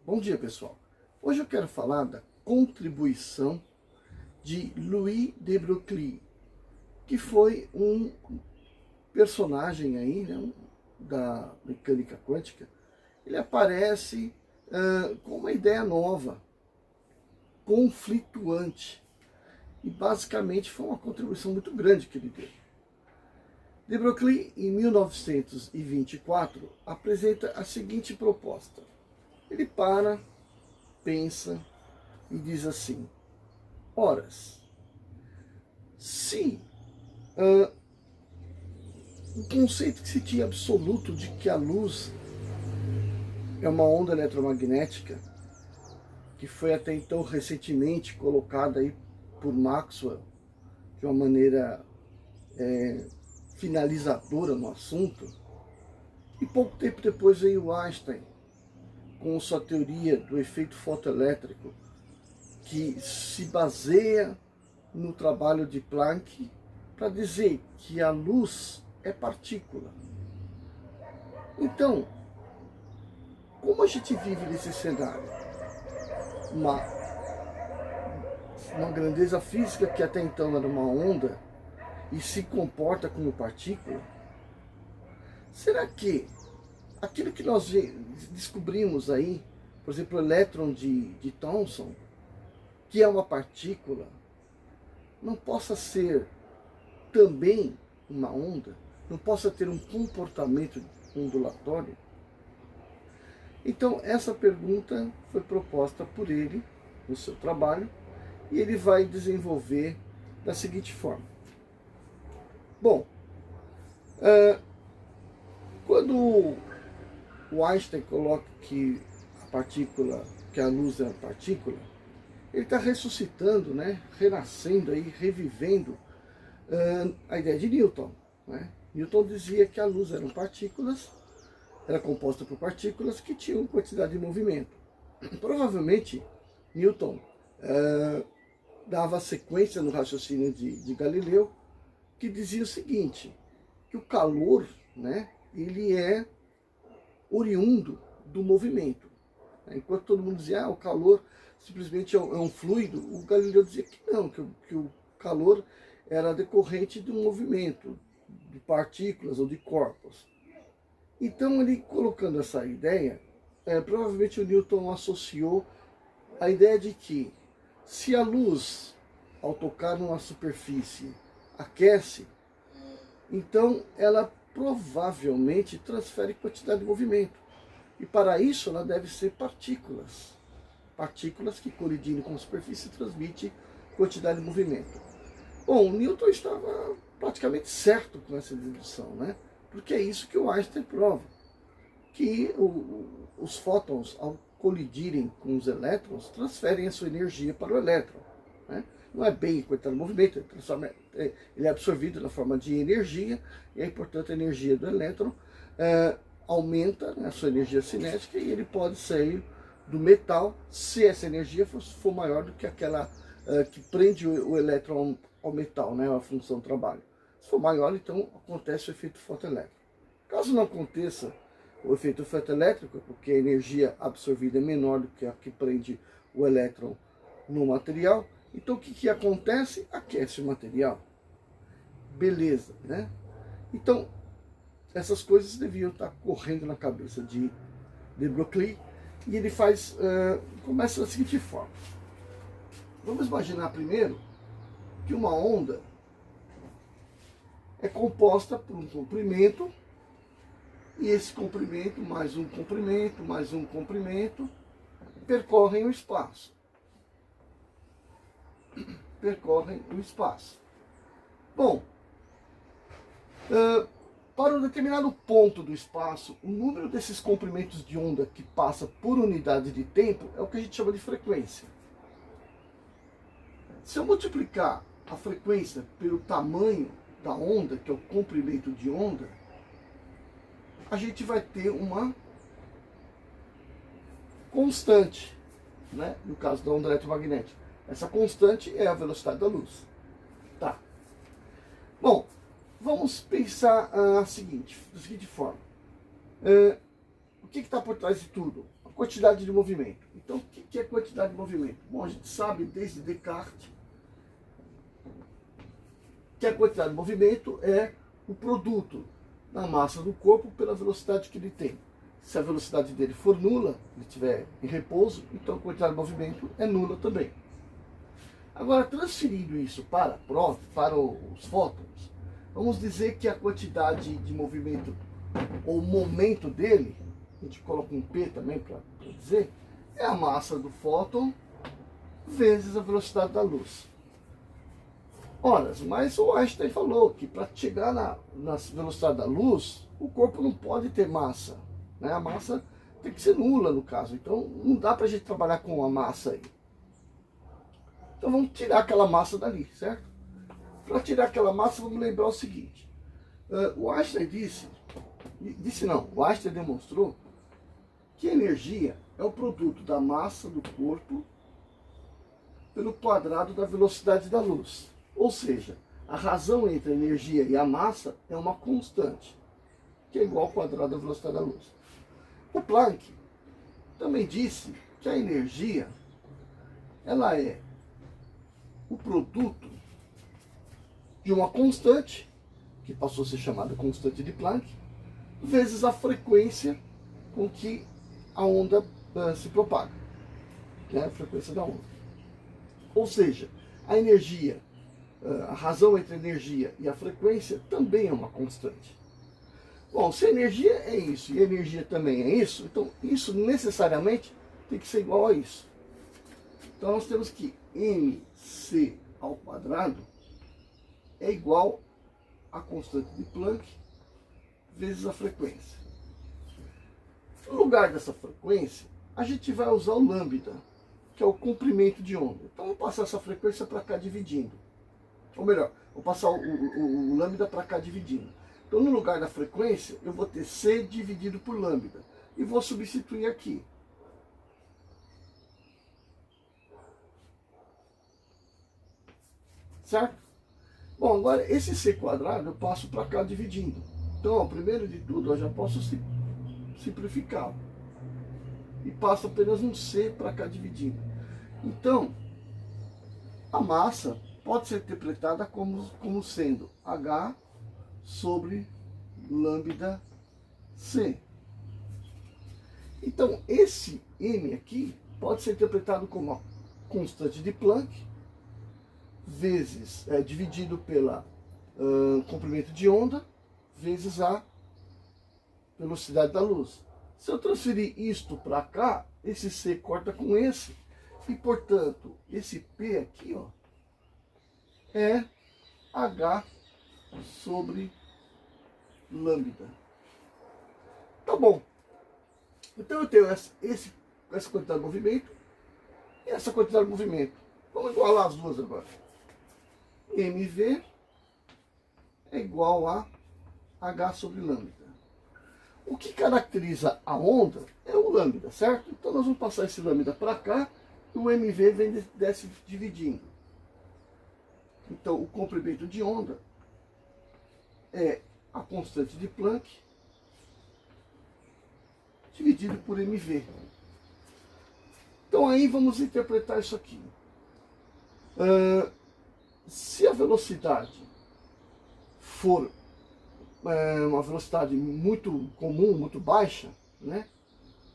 Bom dia, pessoal. Hoje eu quero falar da contribuição de Louis de Broglie, que foi um personagem aí, né, da mecânica quântica. Ele aparece com uma ideia nova, conflituante, e basicamente foi uma contribuição muito grande que ele deu. De Broglie, em 1924, apresenta a seguinte proposta. Ele pensa e diz assim: horas, se o conceito que se tinha absoluto de que a luz é uma onda eletromagnética, que foi até então recentemente colocada aí por Maxwell de uma maneira finalizadora no assunto, e pouco tempo depois veio Einstein com sua teoria do efeito fotoelétrico, que se baseia no trabalho de Planck para dizer que a luz é partícula. Então, como a gente vive nesse cenário? Uma grandeza física que até então era uma onda e se comporta como partícula. Será que aquilo que nós descobrimos aí, por exemplo, o elétron de Thomson, que é uma partícula, não possa ser também uma onda? Não possa ter um comportamento ondulatório? Então, essa pergunta foi proposta por ele no seu trabalho, e ele vai desenvolver da seguinte forma. Bom, quando o Einstein coloca que a luz é uma partícula, ele está ressuscitando, né, renascendo, aí, revivendo a ideia de Newton. Né? Newton dizia que a luz era composta por partículas que tinham quantidade de movimento. Provavelmente, Newton dava sequência no raciocínio de Galileu, que dizia o seguinte, que o calor, né, ele é oriundo do movimento. Enquanto todo mundo dizia, o calor simplesmente é um fluido, o Galileu dizia que não, que o calor era decorrente de um movimento, de partículas ou de corpos. Então, ele colocando essa ideia, provavelmente o Newton associou a ideia de que se a luz, ao tocar numa superfície, aquece, então ela provavelmente transfere quantidade de movimento. E para isso ela deve ser partículas. Partículas que colidindo com a superfície transmitem quantidade de movimento. Bom, o Newton estava praticamente certo com essa dedução, né? Porque é isso que o Einstein prova. Que os fótons, ao colidirem com os elétrons, transferem a sua energia para o elétron. Né? Não é bem quantidade de movimento, ele é absorvido na forma de energia, e aí, portanto, a energia do elétron aumenta, né, a sua energia cinética, e ele pode sair do metal se essa energia for maior do que aquela que prende o elétron ao metal, né, a função do trabalho. Se for maior, então acontece o efeito fotoelétrico. Caso não aconteça o efeito fotoelétrico, porque a energia absorvida é menor do que a que prende o elétron no material, então o que acontece? Aquece o material. Beleza, né? Então, essas coisas deviam estar correndo na cabeça de Broglie, e ele começa da seguinte forma. Vamos imaginar primeiro que uma onda é composta por um comprimento, e esse comprimento, mais um comprimento, percorrem o espaço. Bom, para um determinado ponto do espaço, o número desses comprimentos de onda que passa por unidade de tempo é o que a gente chama de frequência. Se eu multiplicar a frequência pelo tamanho da onda, que é o comprimento de onda, a gente vai ter uma constante, né? No caso da onda eletromagnética. Essa constante é a velocidade da luz. Tá. Bom, vamos pensar da seguinte forma. O que está por trás de tudo? quantidade de movimento. Então, o que é quantidade de movimento? Bom, a gente sabe desde Descartes que a quantidade de movimento é o produto da massa do corpo pela velocidade que ele tem. Se a velocidade dele for nula, ele estiver em repouso, então a quantidade de movimento é nula também. Agora, transferindo isso para os fótons, vamos dizer que a quantidade de movimento, ou momento dele, a gente coloca um P também para dizer, é a massa do fóton vezes a velocidade da luz. Ora, mas o Einstein falou que para chegar na velocidade da luz, o corpo não pode ter massa. Né? A massa tem que ser nula no caso. Então não dá para a gente trabalhar com a massa aí. Então vamos tirar aquela massa dali, certo? Para tirar aquela massa, vamos lembrar o seguinte. O Einstein o Einstein demonstrou que a energia é o produto da massa do corpo pelo quadrado da velocidade da luz. Ou seja, a razão entre a energia e a massa é uma constante, que é igual ao quadrado da velocidade da luz. O Planck também disse que a energia ela é o produto de uma constante, que passou a ser chamada constante de Planck, vezes a frequência com que a onda se propaga, né? A frequência da onda. Ou seja, a energia, a razão entre a energia e a frequência também é uma constante. Bom, se a energia é isso e a energia também é isso, então isso necessariamente tem que ser igual a isso. Então nós temos que mc ao quadrado é igual a constante de Planck vezes a frequência. No lugar dessa frequência, a gente vai usar o lambda, que é o comprimento de onda. Então vou passar essa frequência para cá dividindo. Ou melhor, vou passar o lambda para cá dividindo. Então no lugar da frequência, eu vou ter C dividido por lambda. E vou substituir aqui. Certo? Bom, agora esse C quadrado eu passo para cá dividindo. Então, ó, primeiro de tudo, eu já posso simplificar. E passo apenas um C para cá dividindo. Então, a massa pode ser interpretada como sendo H sobre lambda C. Então, esse M aqui pode ser interpretado como a constante de Planck vezes, dividido pela comprimento de onda, vezes a velocidade da luz. Se eu transferir isto para cá, esse C corta com esse, e portanto, esse P aqui, ó, é H sobre lambda. Tá bom. Então eu tenho essa quantidade de movimento e essa quantidade de movimento. Vamos igualar as duas agora. mv é igual a H sobre lambda. O que caracteriza a onda é o lambda, certo? Então nós vamos passar esse lambda para cá e o mv desce dividindo. Então o comprimento de onda é a constante de Planck dividido por mv. Então aí vamos interpretar isso aqui. Se a velocidade for uma velocidade muito comum, muito baixa, né,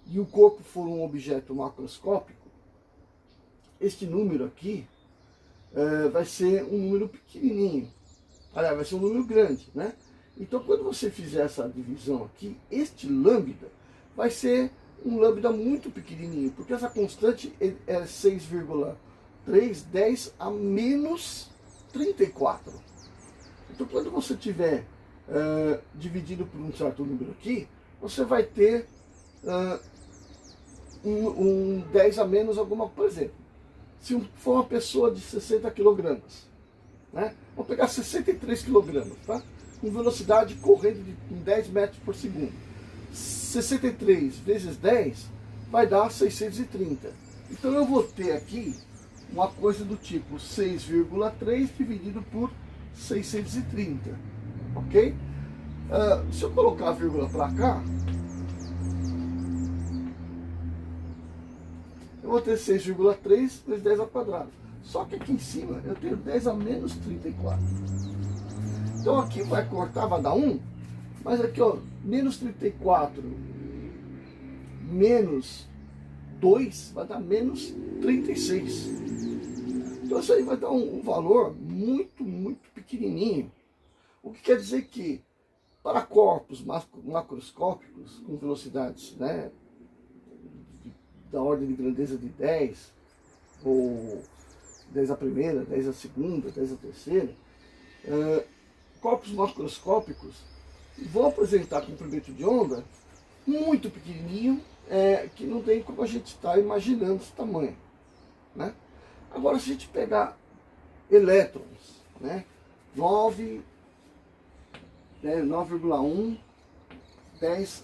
e o corpo for um objeto macroscópico, este número aqui vai ser um número pequenininho. Aliás, vai ser um número grande, né? Então, quando você fizer essa divisão aqui, este lambda vai ser um lambda muito pequenininho, porque essa constante é 6,310 a menos 34. Então, quando você tiver dividido por um certo número aqui, você vai ter um 10 a menos alguma coisa. Por exemplo, se for uma pessoa de 60 kg, né? Vamos pegar 63 kg, tá? Com velocidade correndo de 10 metros por segundo. 63 vezes 10 vai dar 630. Então eu vou ter aqui uma coisa do tipo 6,3 dividido por 630, ok? Se eu colocar a vírgula para cá, eu vou ter 6,3 vezes 10 ao quadrado. Só que aqui em cima eu tenho 10 a menos 34. Então aqui vai cortar, vai dar 1. Mas aqui, ó, menos 34 menos 2 vai dar menos 36. Então isso aí vai dar um valor muito, muito pequenininho. O que quer dizer que para corpos macroscópicos com velocidades, né, da ordem de grandeza de 10, ou 10 a primeira, 10 a segunda, 10 a terceira, corpos macroscópicos vão apresentar comprimento de onda muito pequenininho, que não tem como a gente estar imaginando esse tamanho, né? Agora, se a gente pegar elétrons, né, 9,1, 10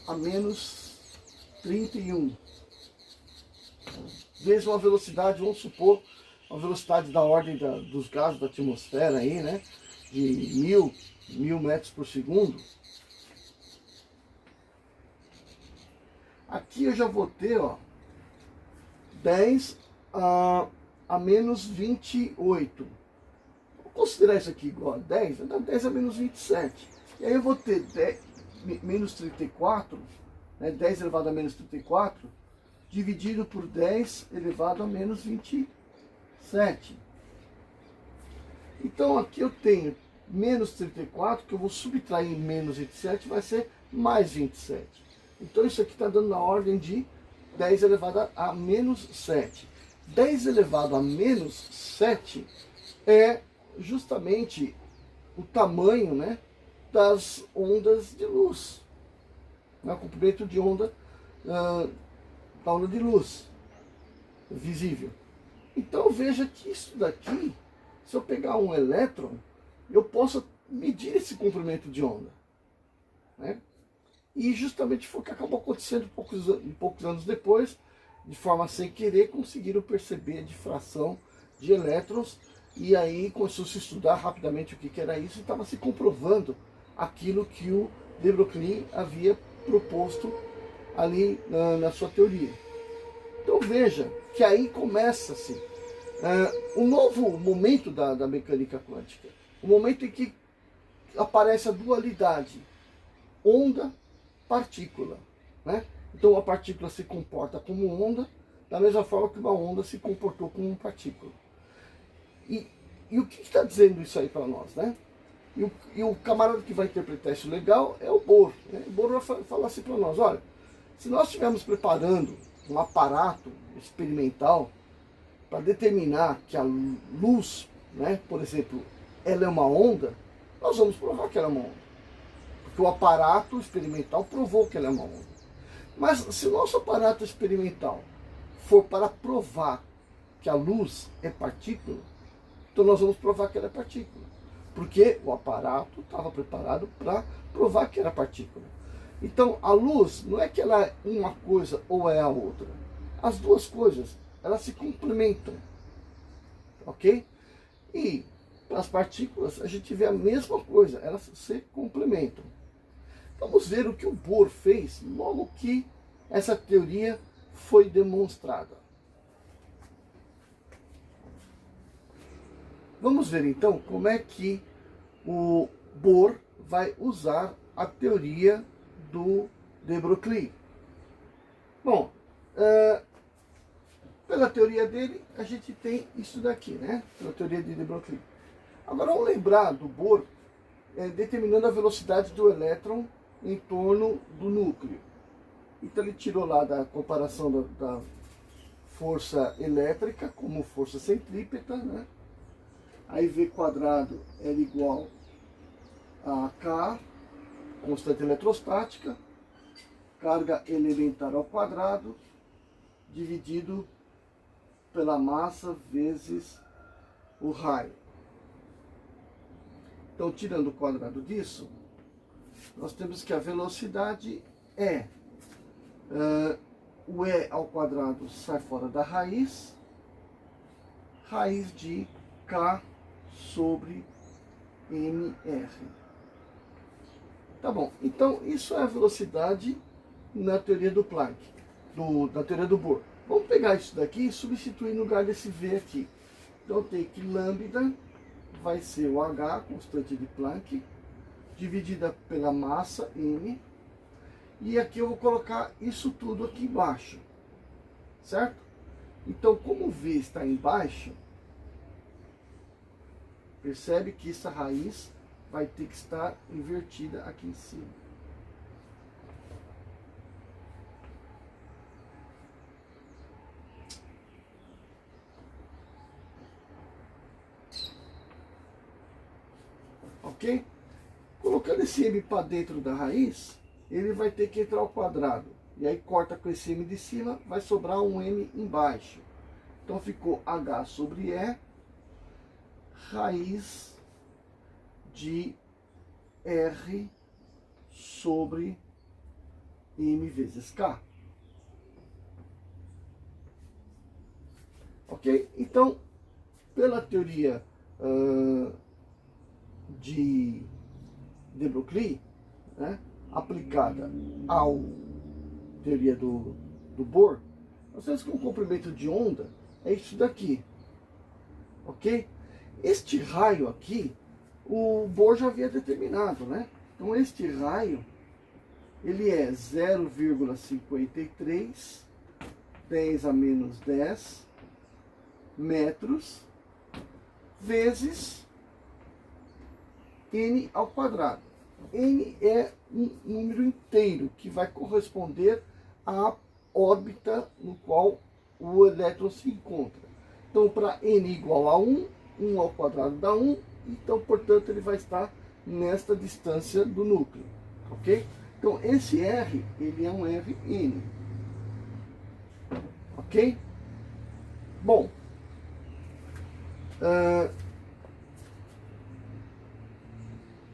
a menos 31, vezes uma velocidade, vamos supor, uma velocidade da ordem dos gases da atmosfera aí, né, de 1000 metros por segundo. Aqui eu já vou ter, ó, 10 a menos 28. Vou considerar isso aqui igual a 10, vai dar 10 a menos 27. E aí eu vou ter 10, menos 34, né, 10 elevado a menos 34, dividido por 10 elevado a menos 27. Então aqui eu tenho menos 34, que eu vou subtrair menos 27, vai ser mais 27. Então isso aqui está dando na ordem de 10 elevado a menos 7. 10 elevado a menos 7 é justamente o tamanho, né, das ondas de luz, o comprimento de onda da onda de luz visível. Então veja que isso daqui, se eu pegar um elétron, eu posso medir esse comprimento de onda, né? E justamente foi o que acabou acontecendo poucos anos depois, de forma sem querer, conseguiram perceber a difração de elétrons, e aí começou a se estudar rapidamente o que era isso, e estava se comprovando aquilo que o de Broglie havia proposto ali na sua teoria. Então veja que aí começa-se um novo momento da mecânica quântica, o momento em que aparece a dualidade onda-partícula, né? Então a partícula se comporta como onda, da mesma forma que uma onda se comportou como uma partícula. E o que está dizendo isso aí para nós, né? E o camarada que vai interpretar isso legal é o Bohr, né? O Bohr vai falar assim para nós: olha, se nós estivermos preparando um aparato experimental para determinar que a luz, né, por exemplo, ela é uma onda, nós vamos provar que ela é uma onda. Porque o aparato experimental provou que ela é uma onda. Mas se o nosso aparato experimental for para provar que a luz é partícula, então nós vamos provar que ela é partícula. Porque o aparato estava preparado para provar que era partícula. Então a luz não é que ela é uma coisa ou é a outra. As duas coisas, elas se complementam. Ok? E para as partículas a gente vê a mesma coisa, elas se complementam. Vamos ver o que o Bohr fez logo que essa teoria foi demonstrada. Vamos ver então como é que o Bohr vai usar a teoria do de Broglie. Bom, pela teoria dele, a gente tem isso daqui, né? Pela teoria de Broglie. Agora vamos lembrar do Bohr determinando a velocidade do elétron em torno do núcleo. Então ele tirou lá da comparação da força elétrica como força centrípeta, né? Aí V quadrado era igual a K, constante eletrostática, carga elementar ao quadrado, dividido pela massa vezes o raio. Então, tirando o quadrado disso, nós temos que a velocidade é o E ao quadrado sai fora da raiz de K sobre mr. Tá bom, então isso é a velocidade na teoria do Planck. da teoria do Bohr. Vamos pegar isso daqui e substituir no lugar desse V aqui. Então eu tenho que lambda vai ser o H, constante de Planck, dividida pela massa, M. E aqui eu vou colocar isso tudo aqui embaixo. Certo? Então, como o V está embaixo, percebe que essa raiz vai ter que estar invertida aqui em cima. Ok? Colocando esse M para dentro da raiz, ele vai ter que entrar ao quadrado. E aí corta com esse M de cima, vai sobrar um M embaixo. Então ficou H sobre E, raiz de R sobre M vezes K. Ok? Então, pela teoria de Broglie, né, aplicada à teoria do Bohr, nós temos que um comprimento de onda é isso daqui. Ok? Este raio aqui, o Bohr já havia determinado, né? Então este raio, ele é 0,53 10 a menos 10 metros vezes n ao quadrado. N é um número inteiro que vai corresponder à órbita no qual o elétron se encontra. Então, para n igual a 1, 1 ao quadrado dá 1, então, portanto, ele vai estar nesta distância do núcleo, ok? Então, esse R, ele é um Rn, ok? Bom,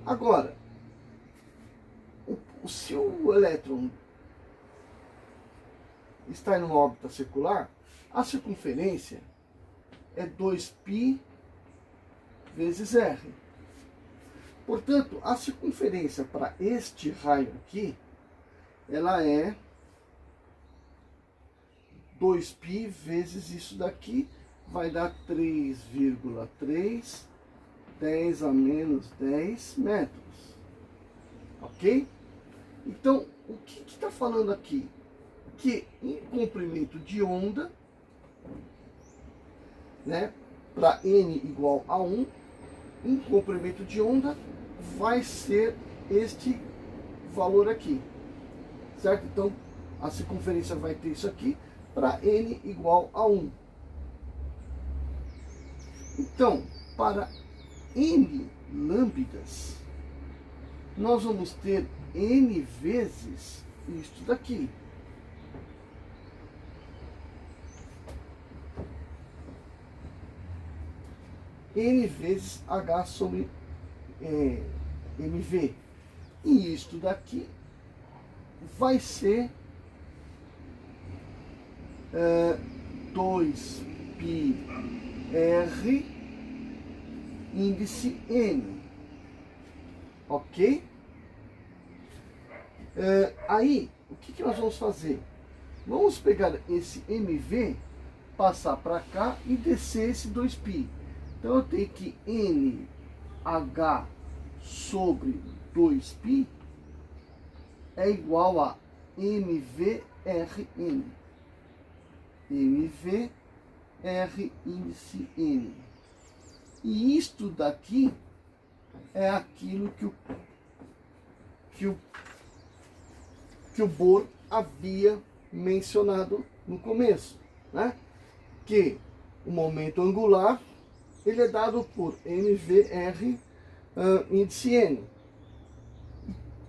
agora, se o elétron está em uma órbita circular, a circunferência é 2π vezes R. Portanto, a circunferência para este raio aqui, ela é 2π vezes isso daqui, vai dar 3,3 10 a menos 10 metros. Ok? Então, o que está falando aqui? Que em comprimento de onda, né, para n igual a 1, um comprimento de onda vai ser este valor aqui, certo? Então, a circunferência vai ter isso aqui para n igual a 1. Então, para n lambdas, nós vamos ter n vezes isto daqui. N vezes H sobre MV. E isto daqui vai ser 2πr índice N. Ok? Aí, o que nós vamos fazer? Vamos pegar esse MV, passar para cá e descer esse 2π. Então eu tenho que NH sobre 2π é igual a MVRN. MVR índice N. E isto daqui é aquilo que o Bohr havia mencionado no começo, né? Que o momento angular ele é dado por MVR índice N,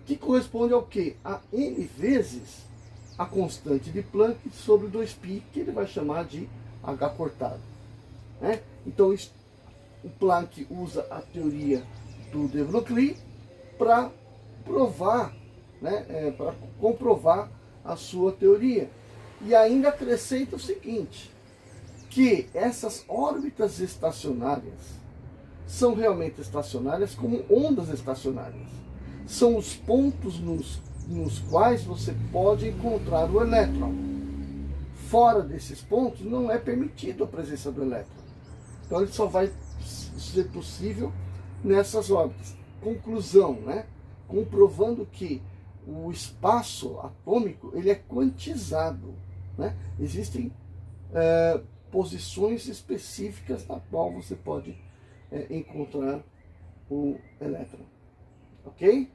que corresponde ao quê? A N vezes a constante de Planck sobre 2π, que ele vai chamar de H cortado, né? Então, o Planck usa a teoria do de Broglie para provar, né, para comprovar a sua teoria. E ainda acrescenta o seguinte, que essas órbitas estacionárias são realmente estacionárias como ondas estacionárias. São os pontos nos quais você pode encontrar o elétron. fora desses pontos não é permitido a presença do elétron. Então ele só vai ser possível nessas órbitas. Conclusão, né? Comprovando que o espaço atômico ele é quantizado, né? Existem posições específicas na qual você pode encontrar o elétron, ok?